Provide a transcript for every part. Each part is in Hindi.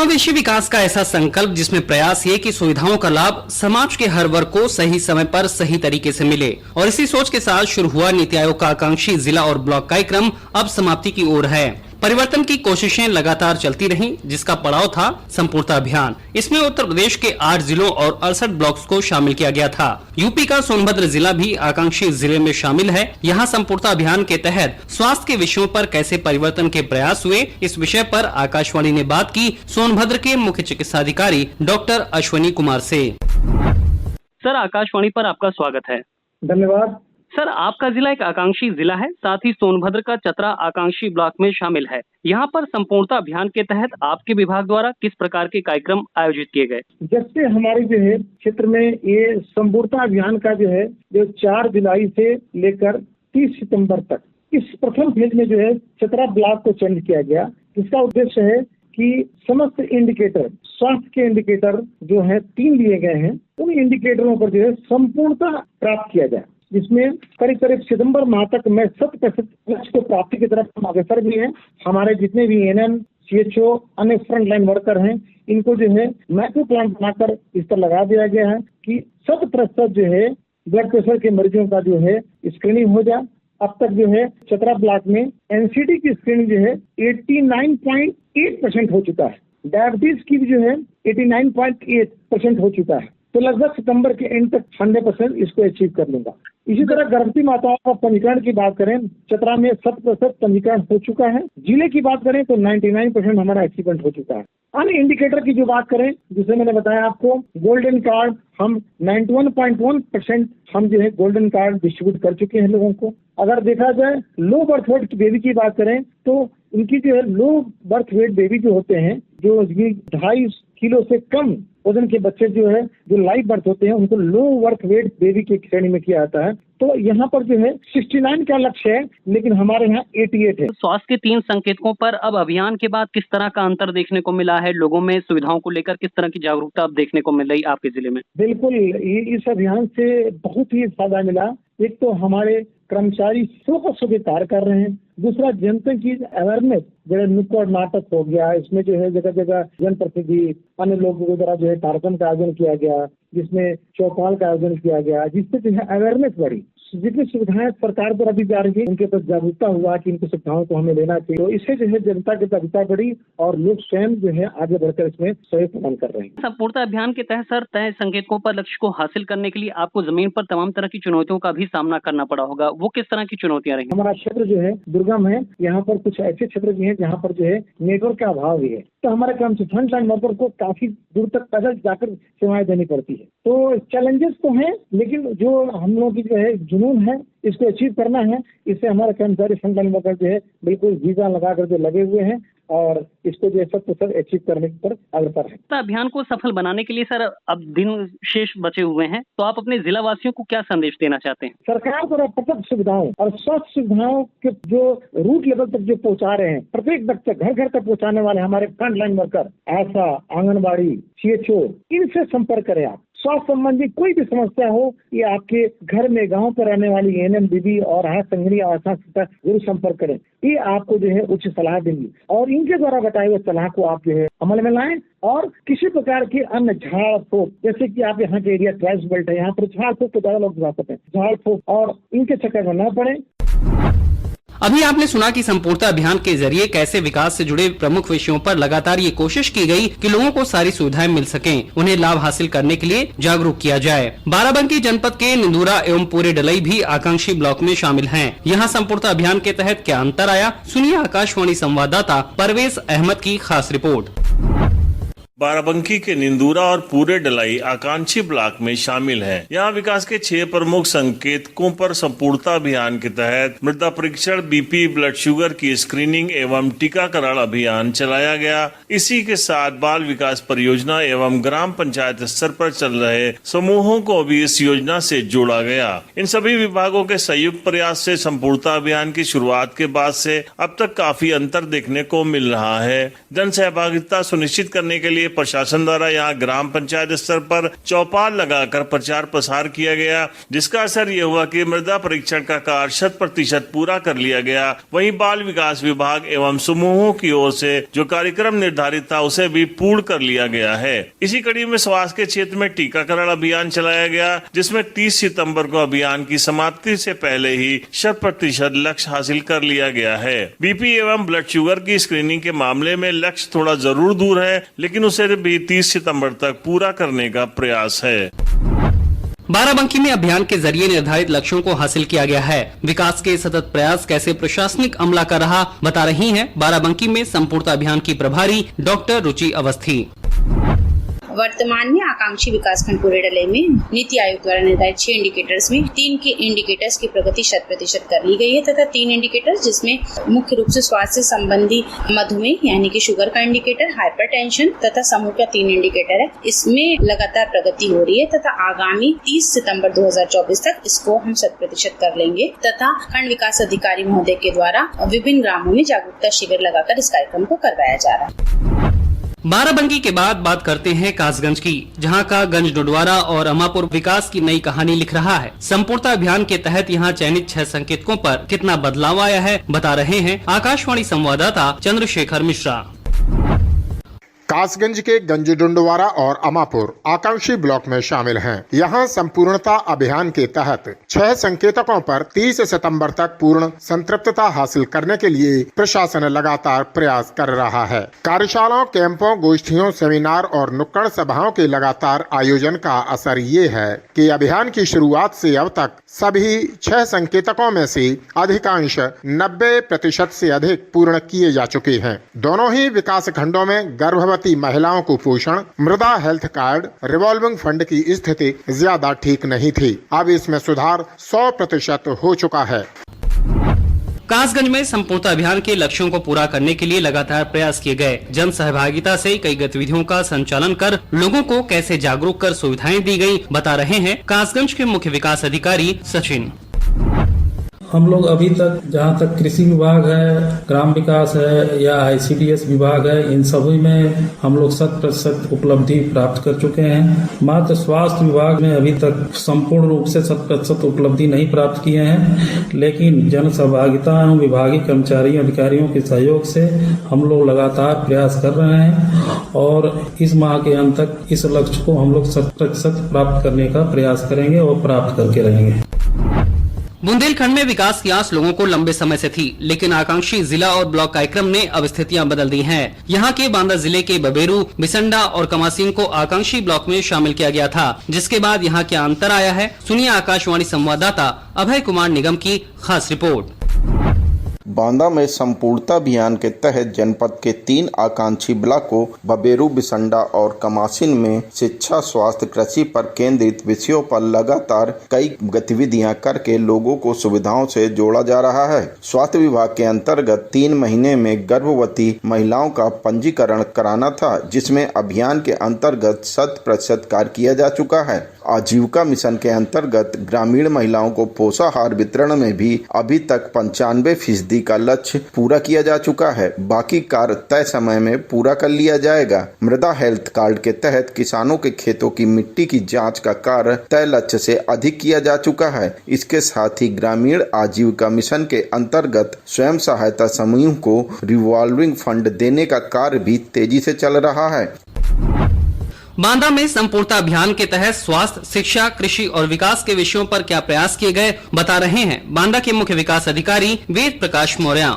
समावेशी विकास का ऐसा संकल्प जिसमें प्रयास ये कि सुविधाओं का लाभ समाज के हर वर्ग को सही समय पर सही तरीके से मिले, और इसी सोच के साथ शुरू हुआ नीति आयोग का आकांक्षी जिला और ब्लॉक कार्यक्रम अब समाप्ति की ओर है। परिवर्तन की कोशिशें लगातार चलती रहीं, जिसका पड़ाव था संपूर्णता अभियान। इसमें उत्तर प्रदेश के 8 जिलों और 68 ब्लॉक्स को शामिल किया गया था। यूपी का सोनभद्र जिला भी आकांक्षी जिले में शामिल है। यहाँ संपूर्णता अभियान के तहत स्वास्थ्य के विषयों पर कैसे परिवर्तन के प्रयास हुए, इस विषय पर आकाशवाणी ने बात की सोनभद्र के मुख्य चिकित्साधिकारी डॉक्टर अश्वनी कुमार से। सर, आकाशवाणी पर आपका स्वागत है। धन्यवाद। सर, आपका जिला एक आकांक्षी जिला है, साथ ही सोनभद्र का चतरा आकांक्षी ब्लॉक में शामिल है। यहाँ पर संपूर्णता अभियान के तहत आपके विभाग द्वारा किस प्रकार के कार्यक्रम आयोजित किए गए? जब से हमारे जो है क्षेत्र में ये संपूर्णता अभियान का जो 4 जुलाई से लेकर 30 सितंबर तक इस प्रथम फेज में जो है चतरा ब्लॉक को चयन किया गया, जिसका उद्देश्य है कि समस्त इंडिकेटर, स्वास्थ्य के इंडिकेटर जो है 3 लिए गए हैं, उन इंडिकेटरों पर जो है संपूर्णता प्राप्त किया जाए, जिसमें करीब सितंबर माह तक में 100% लक्ष्य को प्राप्ति की तरफ हम अग्रसर भी हैं। हमारे जितने भी एनएम, सीएचओ, अन्य फ्रंट लाइन वर्कर हैं, इनको जो है मैक्रो प्लान बनाकर इस पर लगा दिया गया है कि 100% जो है ब्लड प्रेशर के मरीजों का जो है स्क्रीनिंग हो जाए। अब तक जो है चतरा ब्लॉक में एनसीडी की स्क्रीनिंग जो है 89.8% हो चुका है। डायबिटीज की भी जो है 89.8% हो चुका है। तो लगभग सितंबर के एंड तक 100% इसको अचीव कर लूंगा। इसी तरह गर्भवती माताओं का पंजीकरण की बात करें, चतरा में 100% पंजीकरण हो चुका है। जिले की बात करें तो 99% हमारा अचीवमेंट हो चुका है। अन्य इंडिकेटर की जो बात करें, जिसे मैंने बताया आपको, गोल्डन कार्ड हम 91.1% हम जो है गोल्डन कार्ड डिस्ट्रीब्यूट कर चुके हैं लोगों को। अगर देखा जाए लो बर्थ वेट बेबी की बात करें तो इनकी जो है लो बर्थ वेट बेबी जो होते हैं, जो 2.5 किलो से कम वजन के बच्चे जो है जो लाइव बर्थ होते हैं, उनको लो बर्थ वेट बेबी की श्रेणी में किया जाता है। तो यहाँ पर जो है 69 का लक्ष्य है, लेकिन हमारे यहाँ 88 है। स्वास्थ्य के 3 संकेतकों पर अब अभियान के बाद किस तरह का अंतर देखने को मिला है? लोगों में सुविधाओं को लेकर किस तरह की जागरूकता अब देखने को मिल रही है आपके जिले में? बिल्कुल, इस अभियान से बहुत ही फायदा मिला। एक तो हमारे कर्मचारी फोकस होकर कार्य कर रहे हैं, दूसरा जनता की अवेयरनेस, जैसे नुक्कड़ नाटक हो गया, इसमें जो है जगह जगह जनप्रतिनिधि, अन्य लोगों के द्वारा जो है कार्यक्रम का आयोजन किया गया, जिसमें चौपाल का आयोजन किया गया, जिससे जो है अवेयरनेस बढ़ी। जितनी सुविधाएं सरकार द्वारा दी जा रही है, उनके प्रति जागरूकता हुआ कि इनकी सुविधाओं को हमें लेना चाहिए। तो इससे जो है जनता की जागरूकता बढ़ी और लोग स्वयं जो है आगे बढ़कर इसमें सहयोग प्रदान कर रहे हैं। संपूर्णता अभियान के तहत सर तय संकेतकों पर लक्ष्य को हासिल करने के लिए आपको जमीन पर तमाम तरह की चुनौतियों का भी सामना करना पड़ा होगा। वो किस तरह की चुनौतियां रही? हमारा क्षेत्र जो है दुर्गम है, यहाँ पर कुछ ऐसे क्षेत्र भी हैं जहाँ पर जो है नेटवर्क का अभाव भी है। तो हमारे काम से फ्रंट लाइन वर्कर को काफी दूर तक पैदल जाकर सेवाएं देनी पड़ती है। तो चैलेंजेस तो हैं, लेकिन जो हम लोगों की जो है जुनून है, इसको अचीव करना है। इससे हमारे कर्मचारी फ्रंट लाइन वर्कर जो है बिल्कुल वीजा लगाकर जो लगे हुए हैं और इसको जो है 100% अचीव करने पर अग्रसर है। अभियान को सफल बनाने के लिए सर अब दिन शेष बचे हुए हैं, तो आप अपने जिला वासियों को क्या संदेश देना चाहते हैं? सरकार द्वारा प्रत्येक सुविधाओं और स्वास्थ्य सुविधाओं के जो रूट लेवल तक जो पहुंचा रहे हैं, प्रत्येक व्यक्ति घर घर तक पहुंचाने वाले हमारे फ्रंट लाइन वर्कर, आशा, आंगनबाड़ी, सीएचओ, इनसे संपर्क करें आप। स्वास्थ्य संबंधी कोई भी समस्या हो, ये आपके घर में गांव पर रहने वाली एनएम दीदी और आशा संगनी आशा से जरूर संपर्क करें। ये आपको जो है उच्च सलाह देंगी और इनके द्वारा बताए हुए सलाह को आप जो है अमल में लाएं। और किसी प्रकार के अन्य झाड़ फूक, जैसे कि आप यहाँ के एरिया ट्राइब्स बेल्ट है, यहाँ पर झाड़ फूक को ज्यादा लोग जाते हैं, झाड़ फूक और इनके चक्कर में न पड़े। अभी आपने सुना कि संपूर्णता अभियान के जरिए कैसे विकास से जुड़े प्रमुख विषयों पर लगातार ये कोशिश की गई कि लोगों को सारी सुविधाएं मिल सकें, उन्हें लाभ हासिल करने के लिए जागरूक किया जाए। बाराबंकी जनपद के निंदूरा एवं पूरे डलई भी आकांक्षी ब्लॉक में शामिल हैं। यहाँ संपूर्णता अभियान के तहत क्या अंतर आया, सुनिए आकाशवाणी संवाददाता परवेज अहमद की खास रिपोर्ट। बाराबंकी के निंदूरा और पूरे डलाई आकांक्षी ब्लॉक में शामिल हैं। यहाँ विकास के 6 प्रमुख संकेतकों पर संपूर्णता अभियान के तहत मृदा परीक्षण, बीपी, ब्लड शुगर की स्क्रीनिंग एवं टीकाकरण अभियान चलाया गया। इसी के साथ बाल विकास परियोजना एवं ग्राम पंचायत स्तर पर चल रहे समूहों को भी इस योजना से जोड़ा गया। इन सभी विभागों के संयुक्त प्रयास से संपूर्णता अभियान की शुरुआत के बाद से अब तक काफी अंतर देखने को मिल रहा है। जन सहभागिता सुनिश्चित करने के लिए लिए प्रशासन द्वारा यहाँ ग्राम पंचायत स्तर पर चौपाल लगाकर प्रचार प्रसार किया गया, जिसका असर ये हुआ कि मृदा परीक्षण का कार्य 100% पूरा कर लिया गया। वहीं बाल विकास विभाग एवं समूहों की ओर से जो कार्यक्रम निर्धारित था उसे भी पूर्ण कर लिया गया है। इसी कड़ी में स्वास्थ्य के क्षेत्र में टीकाकरण अभियान चलाया गया, जिसमें 30 सितंबर को अभियान की समाप्ति से पहले ही 100% लक्ष्य हासिल कर लिया गया है। बीपी एवं ब्लड शुगर की स्क्रीनिंग के मामले में लक्ष्य थोड़ा जरूर दूर है, लेकिन उसे भी 30 सितंबर तक पूरा करने का प्रयास है। बाराबंकी में अभियान के जरिए निर्धारित लक्ष्यों को हासिल किया गया है। विकास के सतत प्रयास कैसे प्रशासनिक अमला कर रहा बता रही हैं बाराबंकी में संपूर्णता अभियान की प्रभारी डॉक्टर रुचि अवस्थी। वर्तमान में आकांक्षी विकासखंड पूरे डले में नीति आयोग द्वारा निर्धारित 6 इंडिकेटर्स में 3 के इंडिकेटर्स की प्रगति 100% कर ली गई है तथा 3 इंडिकेटर्स जिसमें मुख्य रूप से स्वास्थ्य संबंधी मधुमेह यानी कि शुगर का इंडिकेटर, हाइपरटेंशन तथा समूह का 3 इंडिकेटर है। इसमें लगातार प्रगति हो रही है तथा आगामी 30 सितंबर 2024 तक इसको हम 100% कर लेंगे तथा खंड विकास अधिकारी महोदय के द्वारा विभिन्न ग्रामों में जागरूकता शिविर लगाकर इस कार्यक्रम को करवाया जा रहा है। बाराबंकी के बाद बात करते हैं कासगंज की, जहां का गंज डोडवारा और अमापुर विकास की नई कहानी लिख रहा है। संपूर्णता अभियान के तहत यहां चयनित 6 संकेतकों पर कितना बदलाव आया है बता रहे हैं आकाशवाणी संवाददाता चंद्रशेखर मिश्रा। कासगंज के गंज डुंडवारा और अमापुर आकांक्षी ब्लॉक में शामिल हैं। यहाँ संपूर्णता अभियान के तहत 6 संकेतकों पर 30 सितंबर तक पूर्ण संतृप्तता हासिल करने के लिए प्रशासन लगातार प्रयास कर रहा है। कार्यशालाओं, कैंपों, गोष्ठियों, सेमिनार और नुक्कड़ सभाओं के लगातार आयोजन का असर ये है कि अभियान की शुरुआत से अब तक सभी 6 संकेतकों में से अधिकांश 90% से अधिक पूर्ण किए जा चुके हैं। दोनों ही विकास खंडों में गर्भवती महिलाओं को पोषण, मृदा हेल्थ कार्ड, रिवॉल्विंग फंड की स्थिति ज्यादा ठीक नहीं थी। अब इसमें सुधार 100% हो चुका है। कासगंज में संपूर्णता अभियान के लक्ष्यों को पूरा करने के लिए लगातार प्रयास किए गए। जन सहभागिता से कई गतिविधियों का संचालन कर लोगों को कैसे जागरूक कर सुविधाएं दी गई बता रहे हैं कासगंज के मुख्य विकास अधिकारी सचिन। हम लोग अभी तक जहाँ तक कृषि विभाग है, ग्राम विकास है या ICDS विभाग है, इन सभी में हम लोग 100% उपलब्धि प्राप्त कर चुके हैं। मात्र स्वास्थ्य विभाग में अभी तक संपूर्ण रूप से 100% उपलब्धि नहीं प्राप्त किए हैं, लेकिन जन सहभागिता एवं विभागीय कर्मचारियों अधिकारियों के सहयोग से हम लोग लगातार प्रयास कर रहे हैं और इस माह के अंत तक इस लक्ष्य को हम लोग 100% प्राप्त करने का प्रयास करेंगे और प्राप्त करके रहेंगे। बुंदेलखंड में विकास की आस लोगों को लंबे समय से थी, लेकिन आकांक्षी जिला और ब्लॉक कार्यक्रम ने अब स्थितियां बदल दी हैं। यहां के बांदा जिले के बबेरू, बिसंडा और कमासीन को आकांक्षी ब्लॉक में शामिल किया गया था, जिसके बाद यहां क्या अंतर आया है, सुनिए आकाशवाणी संवाददाता अभय कुमार निगम की खास रिपोर्ट। बांदा में संपूर्णता अभियान के तहत जनपद के 3 आकांक्षी ब्लॉकों बबेरू, बिसंडा और कमासीन में शिक्षा, स्वास्थ्य, कृषि पर केंद्रित विषयों पर लगातार कई गतिविधियां करके लोगों को सुविधाओं से जोड़ा जा रहा है। स्वास्थ्य विभाग के अंतर्गत 3 महीने में गर्भवती महिलाओं का पंजीकरण कराना था, जिसमें अभियान के अंतर्गत 100% कार्य किया जा चुका है। आजीविका मिशन के अंतर्गत ग्रामीण महिलाओं को पोषाहार वितरण में भी अभी तक 95% का लक्ष्य पूरा किया जा चुका है। बाकी कार्य तय समय में पूरा कर लिया जाएगा। मृदा हेल्थ कार्ड के तहत किसानों के खेतों की मिट्टी की जांच का कार्य तय लक्ष्य से अधिक किया जा चुका है। इसके साथ ही ग्रामीण आजीविका मिशन के अंतर्गत स्वयं सहायता समूह को रिवॉल्विंग फंड देने का कार्य भी तेजी से चल रहा है। बांदा में संपूर्णता अभियान के तहत स्वास्थ्य, शिक्षा, कृषि और विकास के विषयों पर क्या प्रयास किए गए बता रहे हैं बांदा के मुख्य विकास अधिकारी वेद प्रकाश मौर्य।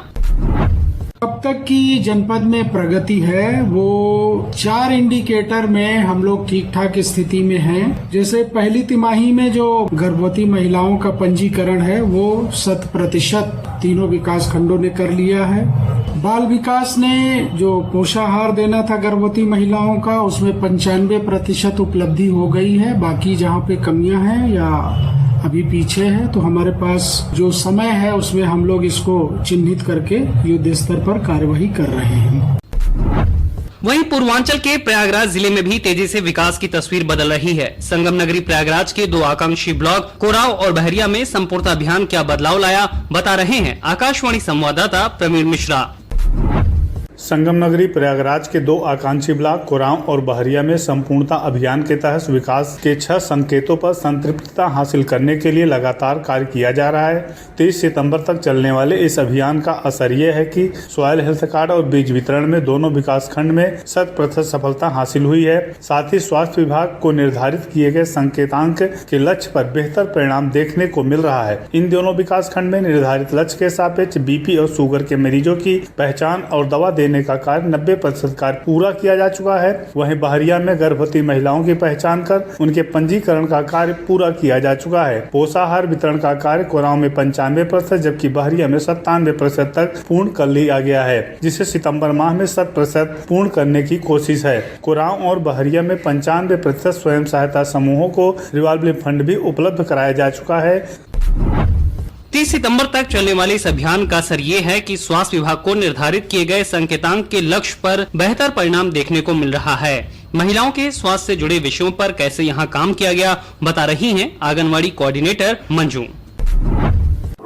अब तक की जनपद में प्रगति है वो 4 इंडिकेटर में हम लोग ठीक ठाक स्थिति में हैं। जैसे पहली तिमाही में जो गर्भवती महिलाओं का पंजीकरण है वो 100% तीनों विकास खंडों ने कर लिया है। बाल विकास ने जो पोषाहार देना था गर्भवती महिलाओं का उसमें 95% उपलब्धि हो गई है। बाकी जहाँ पे कमियां हैं या अभी पीछे है तो हमारे पास जो समय है उसमें हम लोग इसको चिन्हित करके युद्ध स्तर पर कार्यवाही कर रहे हैं। वहीं पूर्वांचल के प्रयागराज जिले में भी तेजी से विकास की तस्वीर बदल रही है। संगम नगरी प्रयागराज के 2 आकांक्षी ब्लॉक कोराव और बहरिया में संपूर्णता अभियान क्या बदलाव लाया बता रहे हैं आकाशवाणी संवाददाता प्रवीण मिश्रा। संगम नगरी प्रयागराज के 2 आकांक्षी ब्लॉक कोरांव और बहरिया में संपूर्णता अभियान के तहत विकास के 6 संकेतों पर संतृप्तता हासिल करने के लिए लगातार कार्य किया जा रहा है। 30 सितंबर तक चलने वाले इस अभियान का असर ये है कि सॉइल हेल्थ कार्ड और बीज वितरण में दोनों विकास खंड में 100% सफलता हासिल हुई है। साथ ही स्वास्थ्य विभाग को निर्धारित किए गए संकेतांक के लक्ष्य पर बेहतर परिणाम देखने को मिल रहा है। इन दोनों विकास खंड में निर्धारित लक्ष्य के सापेक्ष बीपी और शुगर के मरीजों की पहचान और दवा देने का कार्य 90% कार्य पूरा किया जा चुका है। वहीं बहरिया में गर्भवती महिलाओं की पहचान कर उनके पंजीकरण का कार्य पूरा किया जा चुका है। पोषाहार वितरण का कार्य कोरांव में 95% जबकि बहरिया में 97% तक पूर्ण कर लिया गया है, जिसे सितंबर माह में 100% पूर्ण करने की कोशिश है। कोरांव और बहरिया में 95% स्वयं सहायता समूहों को रिवॉल्विंग फंड भी उपलब्ध कराया जा चुका है। 30 सितंबर तक चलने वाले इस अभियान का असर ये है कि स्वास्थ्य विभाग को निर्धारित किए गए संकेतांक के लक्ष्य पर बेहतर परिणाम देखने को मिल रहा है। महिलाओं के स्वास्थ्य से जुड़े विषयों पर कैसे यहाँ काम किया गया बता रही हैं आंगनवाड़ी कोऑर्डिनेटर मंजू।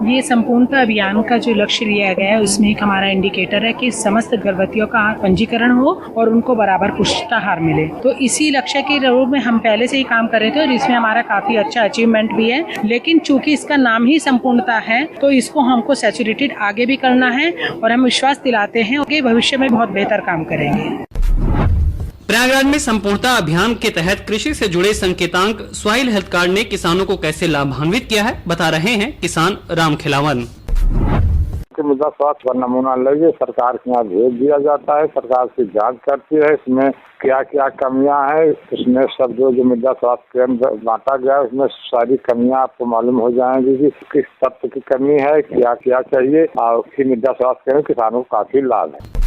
ये संपूर्णता अभियान का जो लक्ष्य लिया गया है उसमें एक हमारा इंडिकेटर है कि समस्त गर्भवतियों का पंजीकरण हो और उनको बराबर पुष्टाहार मिले। तो इसी लक्ष्य के रूप में हम पहले से ही काम कर रहे थे और इसमें हमारा काफी अच्छा अचीवमेंट भी है। लेकिन चूंकि इसका नाम ही संपूर्णता है तो इसको हमको सैचुरेटेड आगे भी करना है और हम विश्वास दिलाते हैं कि भविष्य में बहुत बेहतर काम करेंगे। प्रयागराज में संपूर्णता अभियान के तहत कृषि से जुड़े संकेतांक सॉइल हेल्थ कार्ड ने किसानों को कैसे लाभान्वित किया है बता रहे हैं किसान राम खिलावन। मृदा स्वास्थ्य का नमूना लेके सरकार के यहाँ भेज दिया जाता है, सरकार से जांच करती है इसमें क्या क्या कमियां हैं। इसमें सब जो मृदा स्वास्थ्य केंद्र बांटा गया है उसमें सारी कमियां आपको मालूम हो जाएंगी कि किस तत्व की कमी है, क्या क्या चाहिए और उसकी मृदा स्वास्थ्य केंद्र किसानों को काफी लाभ है।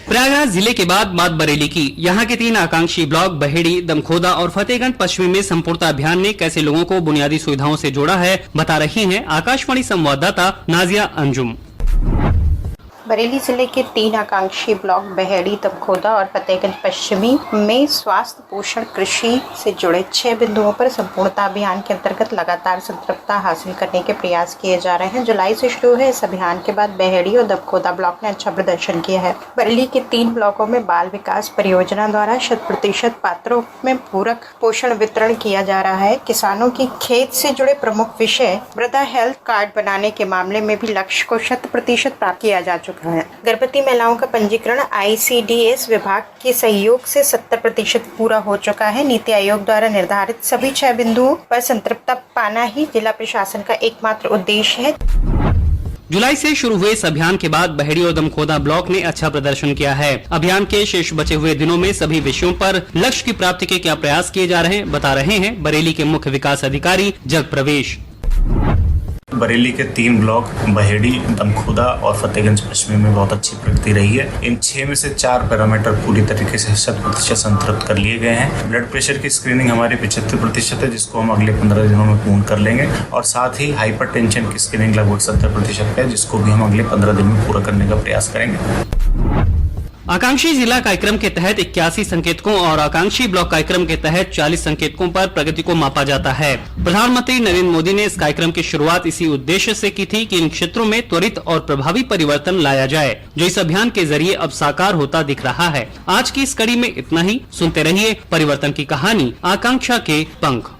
प्रयागराज जिले के बाद बात बरेली की। यहाँ के 3 आकांक्षी ब्लॉक बहेड़ी, दमखोदा और फतेहगंज पश्चिमी में संपूर्णता अभियान ने कैसे लोगों को बुनियादी सुविधाओं से जोड़ा है बता रही हैं आकाशवाणी संवाददाता नाजिया अंजुम। बरेली जिले के 3 आकांक्षी ब्लॉक बहेड़ी, दमखोदा और फतेहगंज पश्चिमी में स्वास्थ्य, पोषण, कृषि से जुड़े 6 बिंदुओं पर संपूर्णता अभियान के अंतर्गत लगातार संतृप्तता हासिल करने के प्रयास किए जा रहे हैं। जुलाई से शुरू हुए इस अभियान के बाद बहेड़ी और दमखोदा ब्लॉक ने अच्छा प्रदर्शन किया है। बरेली के 3 ब्लॉकों में बाल विकास परियोजना द्वारा 100% पात्रों में पूरक पोषण वितरण किया जा रहा है। किसानों की खेत से जुड़े प्रमुख विषय मृदा हेल्थ कार्ड बनाने के मामले में भी लक्ष्य को 100% प्राप्त किया जा चुका है। गर्भवती महिलाओं का पंजीकरण ICDS विभाग के सहयोग से 70% पूरा हो चुका है। नीति आयोग द्वारा निर्धारित सभी 6 बिंदुओं पर संतृप्तता पाना ही जिला प्रशासन का एकमात्र उद्देश्य है। जुलाई से शुरू हुए इस अभियान के बाद बहेड़ी और दमखोदा ब्लॉक ने अच्छा प्रदर्शन किया है। अभियान के शेष बचे हुए दिनों में सभी विषयों पर लक्ष्य की प्राप्ति के क्या प्रयास किए जा रहे हैं बता रहे हैं बरेली के मुख्य विकास अधिकारी जग प्रवेश। बरेली के 3 ब्लॉक बहेड़ी, दमखोदा और फतेहगंज पश्चिमी में बहुत अच्छी प्रगति रही है। इन 6 में से 4 पैरामीटर पूरी तरीके से 100% संतृप्त कर लिए गए हैं। ब्लड प्रेशर की स्क्रीनिंग हमारी 75% है जिसको हम अगले 15 दिनों में पूर्ण कर लेंगे और साथ ही हाइपरटेंशन की स्क्रीनिंग लगभग 70% है जिसको भी हम अगले 15 दिन में पूरा करने का प्रयास करेंगे। आकांक्षी जिला कार्यक्रम के तहत 81 संकेतकों और आकांक्षी ब्लॉक कार्यक्रम के तहत 40 संकेतकों पर प्रगति को मापा जाता है। प्रधानमंत्री नरेंद्र मोदी ने इस कार्यक्रम की शुरुआत इसी उद्देश्य से की थी कि इन क्षेत्रों में त्वरित और प्रभावी परिवर्तन लाया जाए, जो इस अभियान के जरिए अब साकार होता दिख रहा है। आज की इस कड़ी में इतना ही। सुनते रहिए परिवर्तन की कहानी, आकांक्षा के पंख।